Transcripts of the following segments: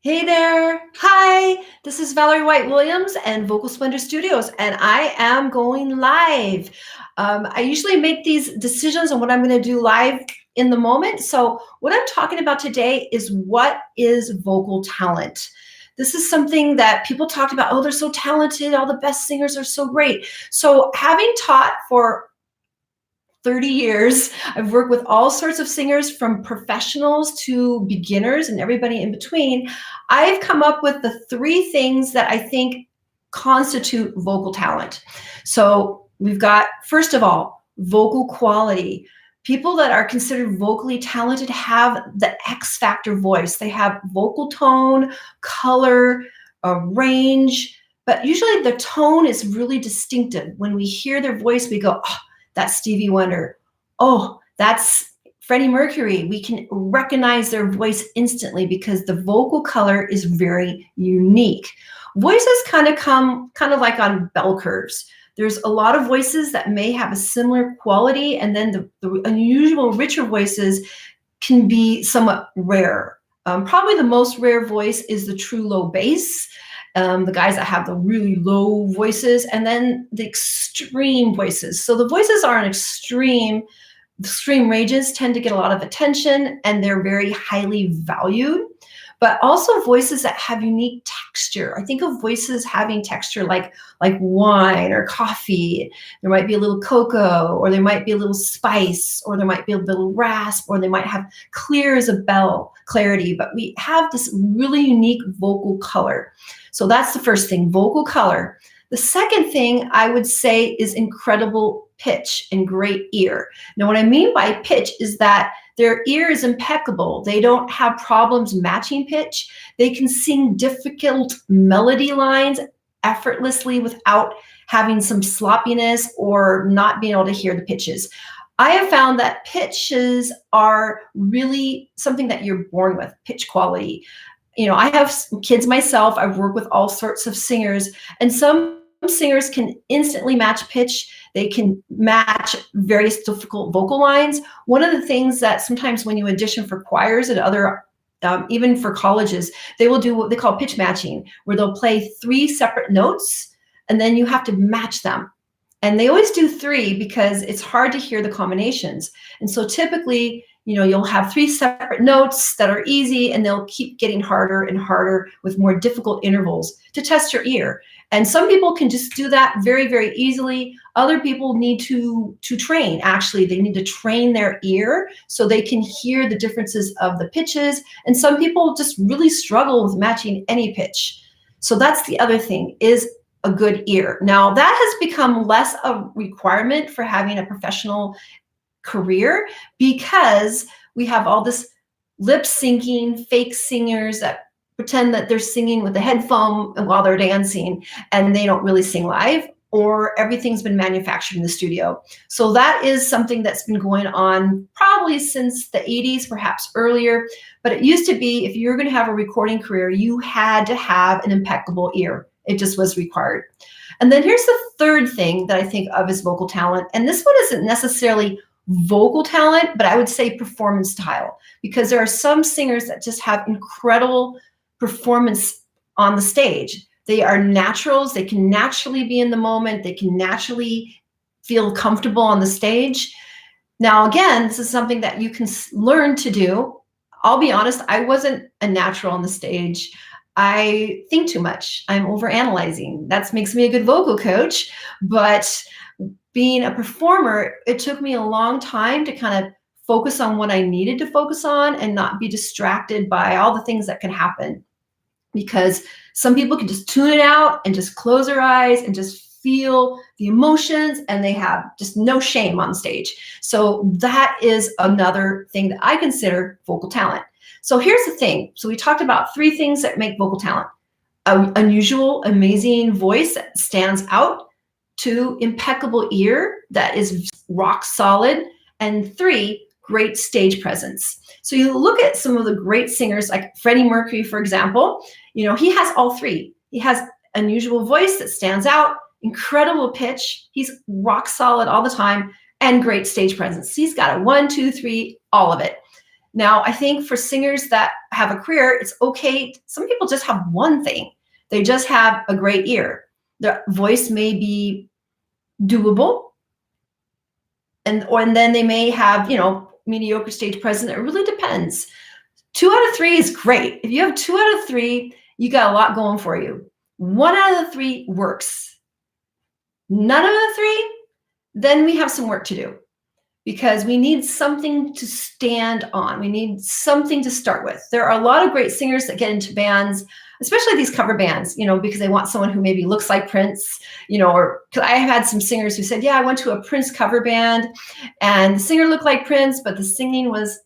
Hey there. Hi, this is Valerie White Williams and Vocal Splendor Studios, and I am going live. I usually make these decisions on what I'm going to do live in the moment. So, what I'm talking about today is what is vocal talent. This is something that people talk about. Oh, they're so talented. All the best singers are so great. So, having taught for 30 years. I've worked with all sorts of singers from professionals to beginners and everybody in between. I've come up with the three things that I think constitute vocal talent. So we've got, first of all, vocal quality. People that are considered vocally talented have the X factor voice. They have vocal tone, color, range, but usually the tone is really distinctive. When we hear their voice, we go, oh, that's Stevie Wonder. Oh, that's Freddie Mercury. We can recognize their voice instantly because the vocal color is very unique. Voices kind of come like on bell curves. There's a lot of voices that may have a similar quality, and then the unusual, richer voices can be somewhat rare. Probably the most rare voice is the true low bass. The guys that have the really low voices, and then the extreme voices. So the voices are an extreme ranges tend to get a lot of attention, and they're very highly valued. But also voices that have unique texture. I think of voices having texture like wine or coffee. There might be a little cocoa, or there might be a little spice, or there might be a little rasp, or they might have clear as a bell clarity. But we have this really unique vocal color. So that's the first thing, vocal color. The second thing I would say is incredible pitch and great ear. Now, what I mean by pitch is that their ear is impeccable. They don't have problems matching pitch. They can sing difficult melody lines effortlessly without having some sloppiness or not being able to hear the pitches. I have found that pitches are really something that you're born with, pitch quality. You know, I have kids myself. I've worked with all sorts of singers, and some singers can instantly match pitch. They can match various difficult vocal lines. One of the things that sometimes when you audition for choirs and other, even for colleges, they will do what they call pitch matching, where they'll play three separate notes, and then you have to match them. And they always do three because it's hard to hear the combinations. And so typically, you know, you'll have three separate notes that are easy, and they'll keep getting harder and harder with more difficult intervals to test your ear. And some people can just do that very, very easily. Other people need to train. Actually, they need to train their ear so they can hear the differences of the pitches. And some people just really struggle with matching any pitch. So that's the other thing, is a good ear. Now, that has become less a requirement for having a professional career because we have all this lip syncing, fake singers that pretend that they're singing with a headphone while they're dancing, and they don't really sing live, or everything's been manufactured in the studio. So that is something that's been going on probably since the 80s, perhaps earlier. But it used to be, if you were going to have a recording career, you had to have an impeccable ear. It just was required. And then here's the third thing that I think of as vocal talent. And this one isn't necessarily vocal talent, but I would say performance style, because there are some singers that just have incredible performance on the stage. They are naturals. They can naturally be in the moment. They can naturally feel comfortable on the stage. Now, again, this is something that you can learn to do. I'll be honest, I wasn't a natural on the stage. I think too much. I'm overanalyzing. That makes me a good vocal coach, but being a performer, it took me a long time to kind of focus on what I needed to focus on and not be distracted by all the things that can happen. Because some people can just tune it out and just close their eyes and just feel the emotions, and they have just no shame on stage. So that is another thing that I consider vocal talent. So here's the thing. So we talked about three things that make vocal talent: an unusual, amazing voice that stands out, 2, impeccable ear that is rock solid, and 3, great stage presence. So you look at some of the great singers like Freddie Mercury, for example, you know, he has all three. He has unusual voice that stands out, incredible pitch, he's rock solid all the time, and great stage presence. He's got a 1, 2, 3, all of it. Now, I think for singers that have a career, it's okay. Some people just have one thing. They just have a great ear. Their voice may be doable, and then they may have, mediocre stage presence. It really depends. 2 out of 3 is great. If you have 2 out of 3, you got a lot going for you. 1 out of 3 works. None of the 3, then we have some work to do, because we need something to stand on. We need something to start with. There are a lot of great singers that get into bands, especially these cover bands, because they want someone who maybe looks like Prince, or because I have had some singers who said, yeah, I went to a Prince cover band and the singer looked like Prince, but the singing was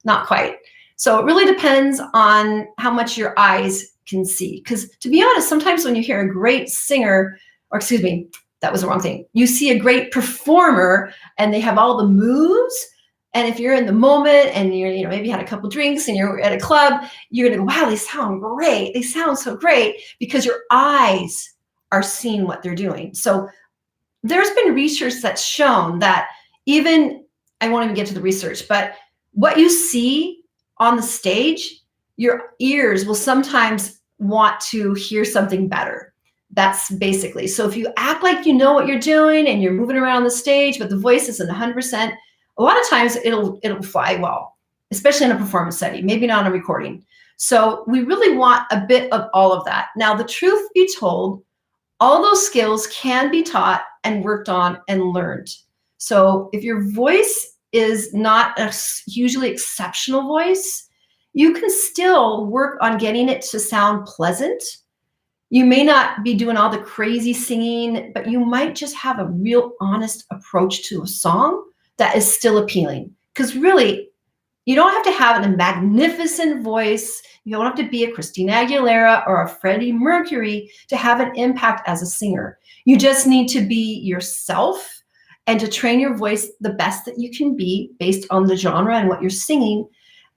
not quite. So it really depends on how much your eyes can see. Because to be honest, sometimes when you hear a great singer, or excuse me, that was the wrong thing. You see a great performer and they have all the moves. And if you're in the moment and you're, maybe had a couple drinks and you're at a club, you're going to go, wow, they sound great. They sound so great, because your eyes are seeing what they're doing. So there's been research that's shown that even, I won't even get to the research, but what you see on the stage, your ears will sometimes want to hear something better. That's basically. So if you act like you know what you're doing and you're moving around the stage, but the voice isn't 100%, a lot of times it'll fly well, especially in a performance setting, maybe not on a recording. So we really want a bit of all of that. Now, the truth be told, all those skills can be taught and worked on and learned. So if your voice is not a hugely exceptional voice, you can still work on getting it to sound pleasant. You may not be doing all the crazy singing, but you might just have a real honest approach to a song that is still appealing. Because really, you don't have to have a magnificent voice. You don't have to be a Christina Aguilera or a Freddie Mercury to have an impact as a singer. You just need to be yourself and to train your voice the best that you can be based on the genre and what you're singing.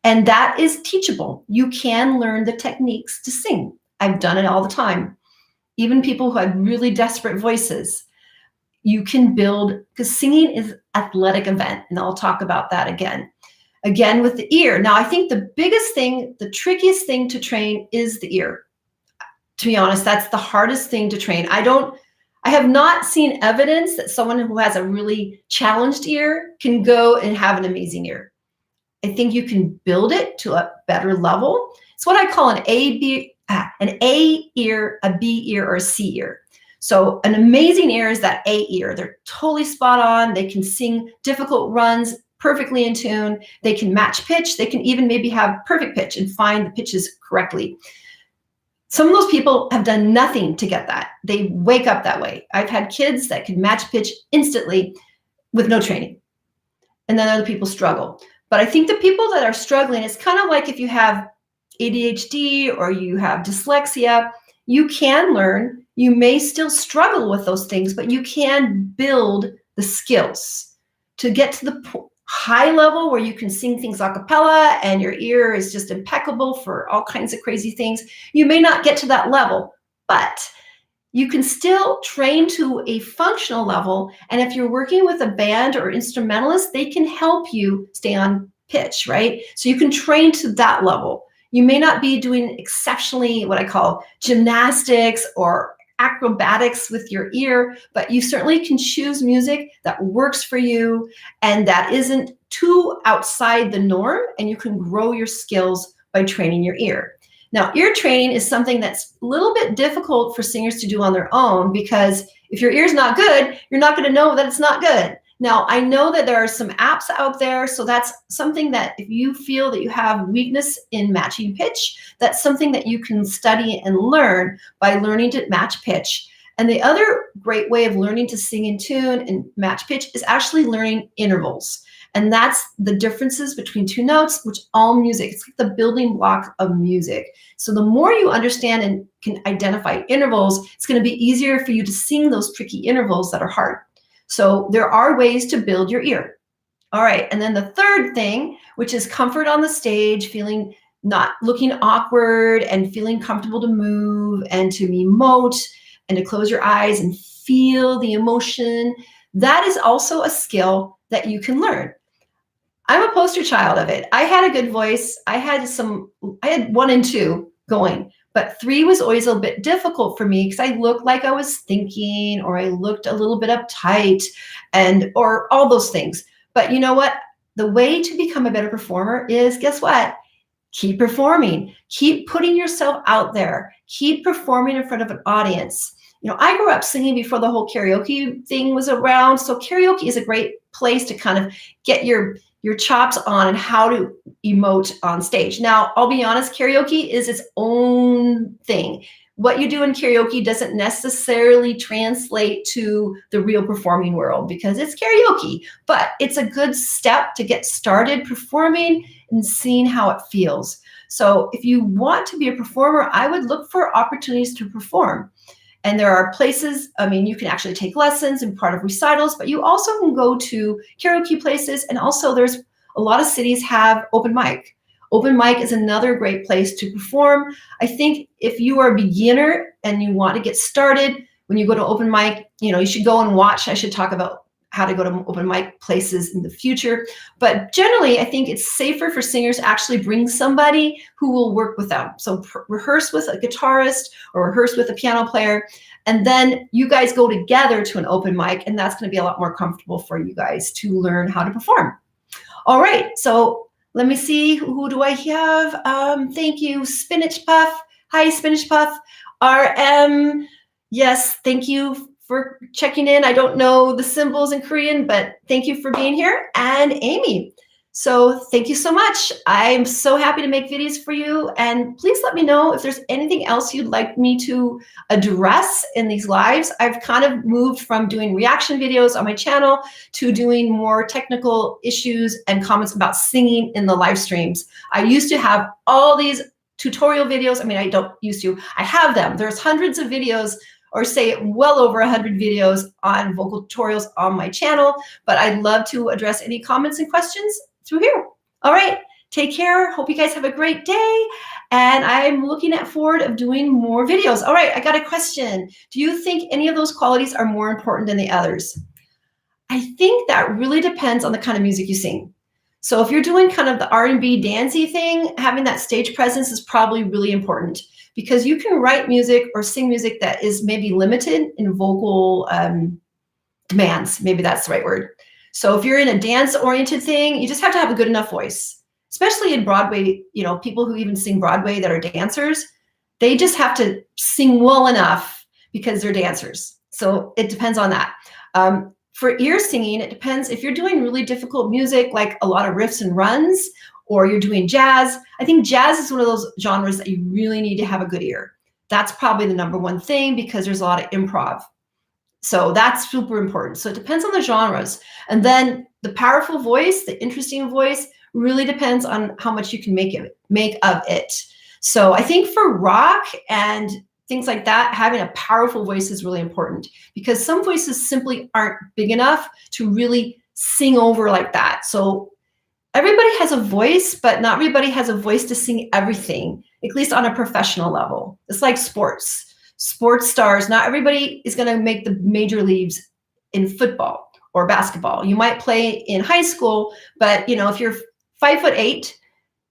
And that is teachable. You can learn the techniques to sing. I've done it all the time. Even people who have really desperate voices, you can build, because singing is an athletic event, and I'll talk about that again with the ear. Now, I think the biggest thing, the trickiest thing to train is the ear. To be honest, that's the hardest thing to train. I have not seen evidence that someone who has a really challenged ear can go and have an amazing ear. I think you can build it to a better level. It's what I call an A ear, a B ear, or a C ear. So an amazing ear is that A ear. They're totally spot on. They can sing difficult runs perfectly in tune. They can match pitch. They can even maybe have perfect pitch and find the pitches correctly. Some of those people have done nothing to get that. They wake up that way. I've had kids that can match pitch instantly with no training. And then other people struggle. But I think the people that are struggling, it's kind of like if you have ADHD or you have dyslexia, you can learn. You may still struggle with those things, but you can build the skills to get to the high level where you can sing things a cappella and your ear is just impeccable for all kinds of crazy things. You may not get to that level, but you can still train to a functional level. And if you're working with a band or instrumentalist, they can help you stay on pitch, right? So you can train to that level. You may not be doing exceptionally what I call gymnastics or acrobatics with your ear, but you certainly can choose music that works for you and that isn't too outside the norm, and you can grow your skills by training your ear. Now, ear training is something that's a little bit difficult for singers to do on their own, because if your ear's not good, you're not going to know that it's not good. Now, I know that there are some apps out there, so that's something that if you feel that you have weakness in matching pitch, that's something that you can study and learn by learning to match pitch. And the other great way of learning to sing in tune and match pitch is actually learning intervals. And that's the differences between two notes, which all music, it's like the building block of music. So the more you understand and can identify intervals, it's going to be easier for you to sing those tricky intervals that are hard. So there are ways to build your ear. All right. And then the third thing, which is comfort on the stage, feeling not looking awkward and feeling comfortable to move and to emote and to close your eyes and feel the emotion. That is also a skill that you can learn. I'm a poster child of it. I had a good voice. I had 1 and 2 going, but 3 was always a bit difficult for me because I looked like I was thinking, or I looked a little bit uptight, or all those things. But you know what? The way to become a better performer is, guess what? Keep performing. Keep putting yourself out there. Keep performing in front of an audience. You know, I grew up singing before the whole karaoke thing was around. So karaoke is a great place to kind of get your chops on and how to emote on stage. Now, I'll be honest, karaoke is its own thing. What you do in karaoke doesn't necessarily translate to the real performing world because it's karaoke, but it's a good step to get started performing and seeing how it feels. So if you want to be a performer, I would look for opportunities to perform. And there are places, I mean, you can actually take lessons and part of recitals, but you also can go to karaoke places. And also there's a lot of cities have open mic. Open mic is another great place to perform. I think if you are a beginner and you want to get started, when you go to open mic, you know, you should go and watch. I should talk about how to go to open mic places in the future. But generally, I think it's safer for singers to actually bring somebody who will work with them. So rehearse with a guitarist or rehearse with a piano player, and then you guys go together to an open mic, and that's going to be a lot more comfortable for you guys to learn how to perform. All right, so let me see, who do I have? Thank you, Spinach Puff. Hi, Spinach Puff. RM, yes, thank you for checking in. I don't know the symbols in Korean, but thank you for being here. And Amy, so thank you so much. I'm so happy to make videos for you. And please let me know if there's anything else you'd like me to address in these lives. I've kind of moved from doing reaction videos on my channel to doing more technical issues and comments about singing in the live streams. I used to have all these tutorial videos. I mean, I don't used to, I have them. There's hundreds of videos, or say well over 100 videos on vocal tutorials on my channel, but I'd love to address any comments and questions through here. All right, take care. Hope you guys have a great day. And I'm looking forward of doing more videos. All right, I got a question. Do you think any of those qualities are more important than the others? I think that really depends on the kind of music you sing. So if you're doing kind of the R&B dancey thing, having that stage presence is probably really important, because you can write music or sing music that is maybe limited in vocal demands. Maybe that's the right word. So if you're in a dance-oriented thing, you just have to have a good enough voice, especially in Broadway. You know, people who even sing Broadway that are dancers, they just have to sing well enough because they're dancers. So it depends on that. For ear singing, it depends. If you're doing really difficult music, like a lot of riffs and runs, or you're doing jazz, I think jazz is one of those genres that you really need to have a good ear. That's probably the number one thing, because there's a lot of improv. So that's super important. So it depends on the genres. And then the powerful voice, the interesting voice, really depends on how much you can make of it. So I think for rock and things like that, having a powerful voice is really important, because some voices simply aren't big enough to really sing over like that. So everybody has a voice, but not everybody has a voice to sing everything, at least on a professional level. It's like sports. Sports stars, not everybody is going to make the major leagues in football or basketball. You might play in high school, but you know, if you're 5'8",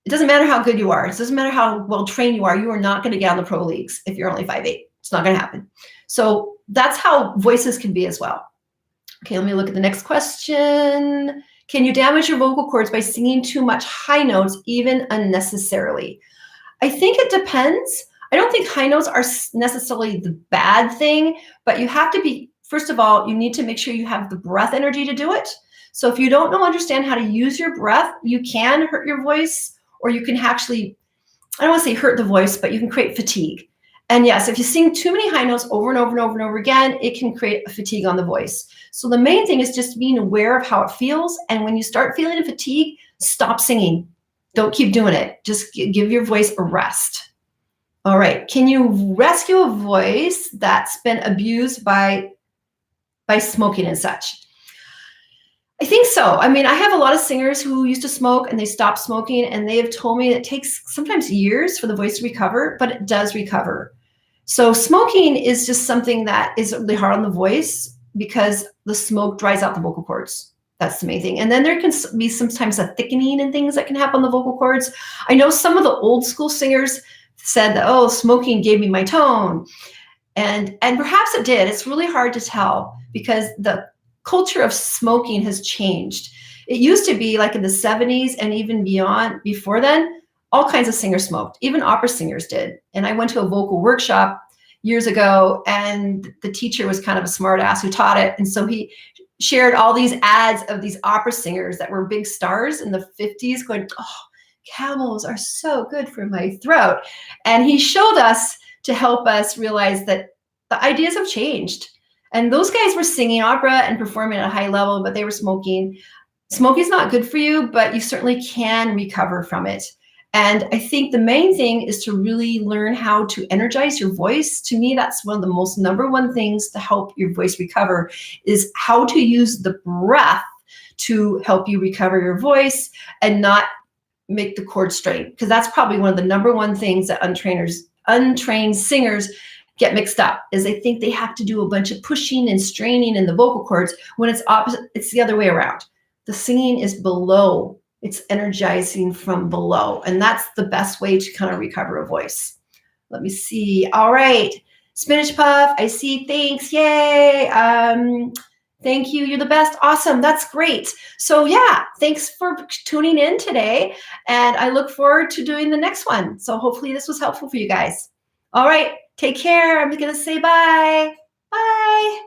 it doesn't matter how good you are. It doesn't matter how well trained you are not going to get on the pro leagues if you're only 5'8". It's not going to happen. So that's how voices can be as well. Okay, let me look at the next question. Can you damage your vocal cords by singing too much high notes, even unnecessarily? I think it depends. I don't think high notes are necessarily the bad thing, but you have to be, first of all, you need to make sure you have the breath energy to do it. So if you don't understand how to use your breath, you can hurt your voice, or you can actually, I don't want to say hurt the voice, but you can create fatigue. And yes, if you sing too many high notes over and over and over and over again, it can create a fatigue on the voice. So the main thing is just being aware of how it feels. And when you start feeling a fatigue, stop singing. Don't keep doing it. Just give your voice a rest. All right. Can you rescue a voice that's been abused by smoking and such? I think so. I mean, I have a lot of singers who used to smoke and they stopped smoking, and they have told me it takes sometimes years for the voice to recover, but it does recover. So smoking is just something that is really hard on the voice, because the smoke dries out the vocal cords. That's the main thing. And then there can be sometimes a thickening and things that can happen on the vocal cords. I know some of the old school singers said that, oh, smoking gave me my tone. And perhaps it did. It's really hard to tell because the culture of smoking has changed. It used to be like in the 70s and even beyond, before then, all kinds of singers smoked. Even opera singers did. And I went to a vocal workshop years ago, and the teacher was kind of a smart ass who taught it. And so he shared all these ads of these opera singers that were big stars in the 50s going, oh, camels are so good for my throat. And he showed us to help us realize that the ideas have changed. And those guys were singing opera and performing at a high level, but they were smoking. Smoking is not good for you, but you certainly can recover from it. And I think the main thing is to really learn how to energize your voice. To me, that's one of the most number one things to help your voice recover is how to use the breath to help you recover your voice and not make the chord strain. Because that's probably one of the number one things that untrained singers get mixed up is they think they have to do a bunch of pushing and straining in the vocal cords when it's opposite. It's the other way around. The singing is below. It's energizing from below. And that's the best way to kind of recover a voice. Let me see. All right. Spinach Puff, I see. Thanks. Yay. Thank you. You're the best. Awesome. That's great. So yeah, thanks for tuning in today. And I look forward to doing the next one. So hopefully this was helpful for you guys. All right. Take care. I'm going to say bye. Bye.